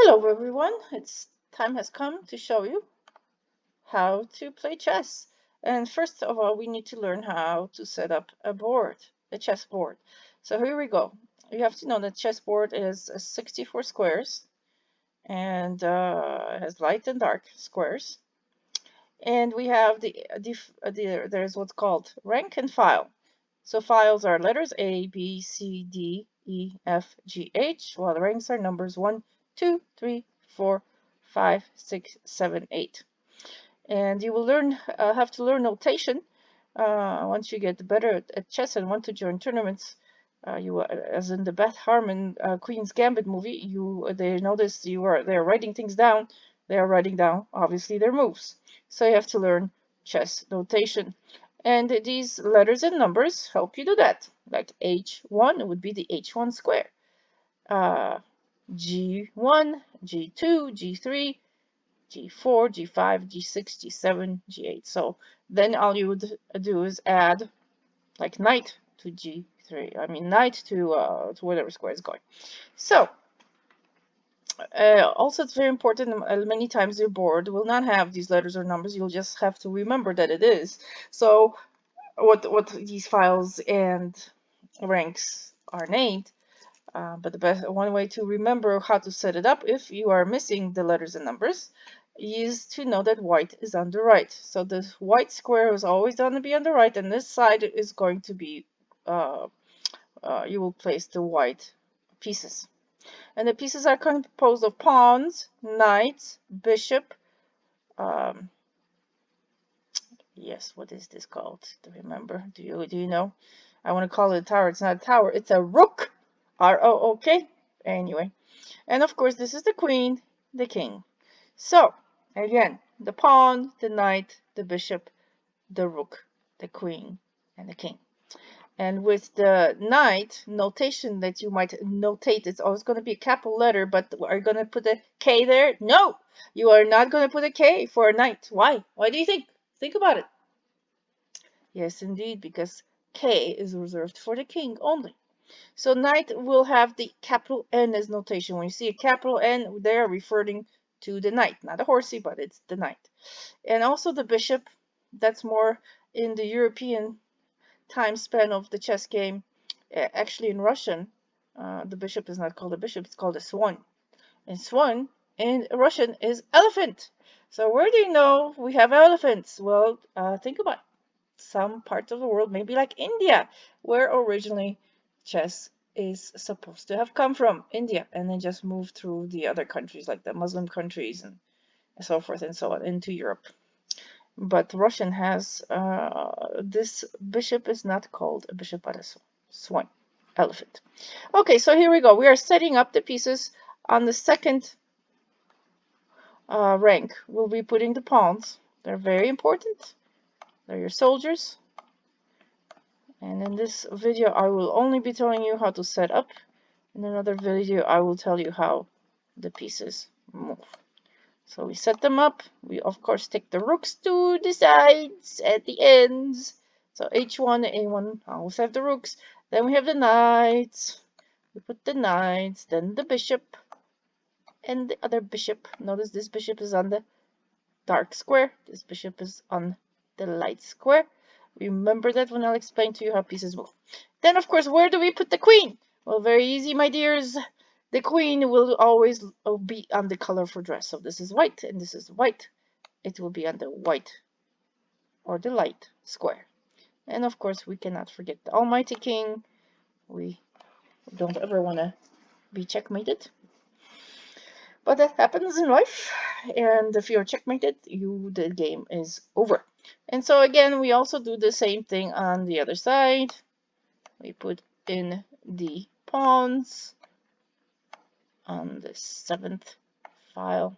Hello everyone, it's time has come to show you how to play chess. And first of all, we need to learn how to set up a board, a chessboard. So here we go. You have to know that chessboard is 64 squares and has light and dark squares. And we have there's what's called rank and file. So files are letters A, B, C, D, E, F, G, H, while the ranks are numbers 1, 2, 3, 4, 5, 6, 7, 8. And you will have to learn notation once you get better at chess and want to join tournaments. As in the Beth Harmon Queen's Gambit movie, they notice they're writing things down. They are writing down obviously their moves. So you have to learn chess notation. And these letters and numbers help you do that. Like H1 would be the H1 square. G1, G2, G3, G4, G5, G6, G7, G8. So then all you would do is add like knight to G3. I mean knight to whatever square is going. So also it's very important, many times your board will not have these letters or numbers. You'll just have to remember that it is. So what these files and ranks are named. But the best one way to remember how to set it up if you are missing the letters and numbers is to know that white is on the right. So the white square is always going to be on the right, and this side is going to be you will place the white pieces. And the pieces are composed of pawns, knights, bishop. Yes, what is this called? Do you remember? Do you know? I want to call it a tower. It's not a tower. It's a rook. R-O-O-K. Anyway. And of course, this is the queen, the king. So, again, the pawn, the knight, the bishop, the rook, the queen, and the king. And with the knight notation that you might notate, it's always going to be a capital letter, but are you going to put a K there? No, you are not going to put a K for a knight. Why? Why do you think? Think about it. Yes, indeed, because K is reserved for the king only. So knight will have the capital N as notation. When you see a capital N, they're referring to the knight. Not a horsey, but it's the knight. And also the bishop, that's more in the European time span of the chess game. Actually, in Russian, the bishop is not called a bishop, it's called a swan. And swan in Russian is elephant. So where do you know we have elephants? Well, think about it. Some parts of the world, maybe like India, where originally chess is supposed to have come from, India, and then just moved through the other countries, like the Muslim countries and so forth and so on, into Europe. But Russian has this bishop is not called a bishop but a swan, elephant. Okay, so here we go. We are setting up the pieces on the second rank. We'll be putting the pawns. They're very important. They're your soldiers. And in this video, I will only be telling you how to set up. In another video, I will tell you how the pieces move. So we set them up. We, of course, take the rooks to the sides at the ends. So H1, A1, always have the rooks. Then we have the knights. We put the knights, then the bishop, and the other bishop. Notice this bishop is on the dark square. This bishop is on the light square. Remember that when I'll explain to you how pieces move. Then, of course, where do we put the queen? Well, very easy, my dears. The queen will always be on the colorful dress. So this is white and this is white. It will be on the white or the light square. And, of course, we cannot forget the almighty king. We don't ever want to be checkmated. But that happens in life. And if you're checkmated, the game is over. And so again, we also do the same thing on the other side. We put in the pawns on the seventh file,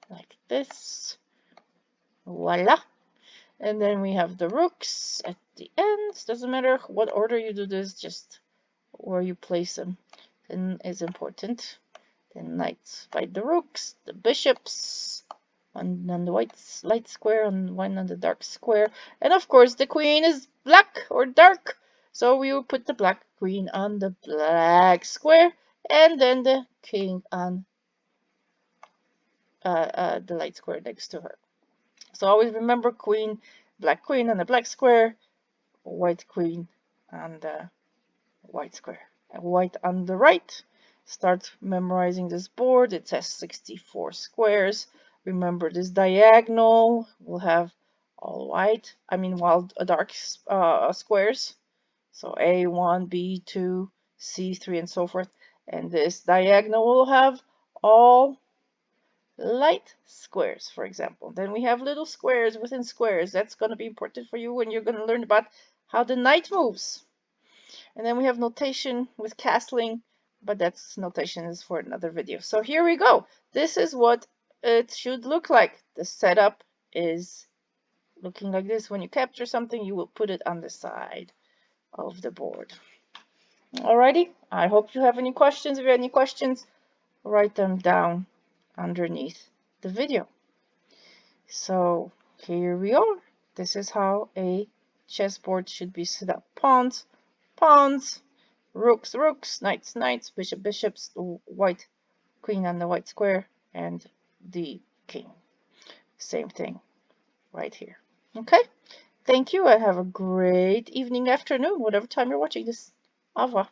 like this. Voila. And then we have the rooks at the ends. Doesn't matter what order you do this, just where you place them is important. The knights fight the rooks, the bishops, one on the light square, and one on the dark square. And of course, the queen is black or dark. So we will put the black queen on the black square. and then the king on the light square next to her. So always remember black queen on the black square, white queen on the white square, and white on the right. Start memorizing this board. It has 64 squares. Remember this diagonal will have all white, dark squares. So A1, B2, C3, and so forth. And this diagonal will have all light squares, for example. Then we have little squares within squares. That's going to be important for you when you're going to learn about how the knight moves. And then we have notation with castling, but that's notation is for another video. So here we go. This is what it should look like. The setup is looking like this. When you capture something, you will put it on the side of the board. Alrighty, I hope you have any questions. If you have any questions, write them down underneath the video. So here we are. This is how a chessboard should be set up. Pawns, pawns, rooks, rooks, knights, knights, bishop, bishops, the white queen on the white square, and the king. Same thing right here. Okay, thank you. I have a great evening, afternoon, whatever time you're watching this. Au revoir.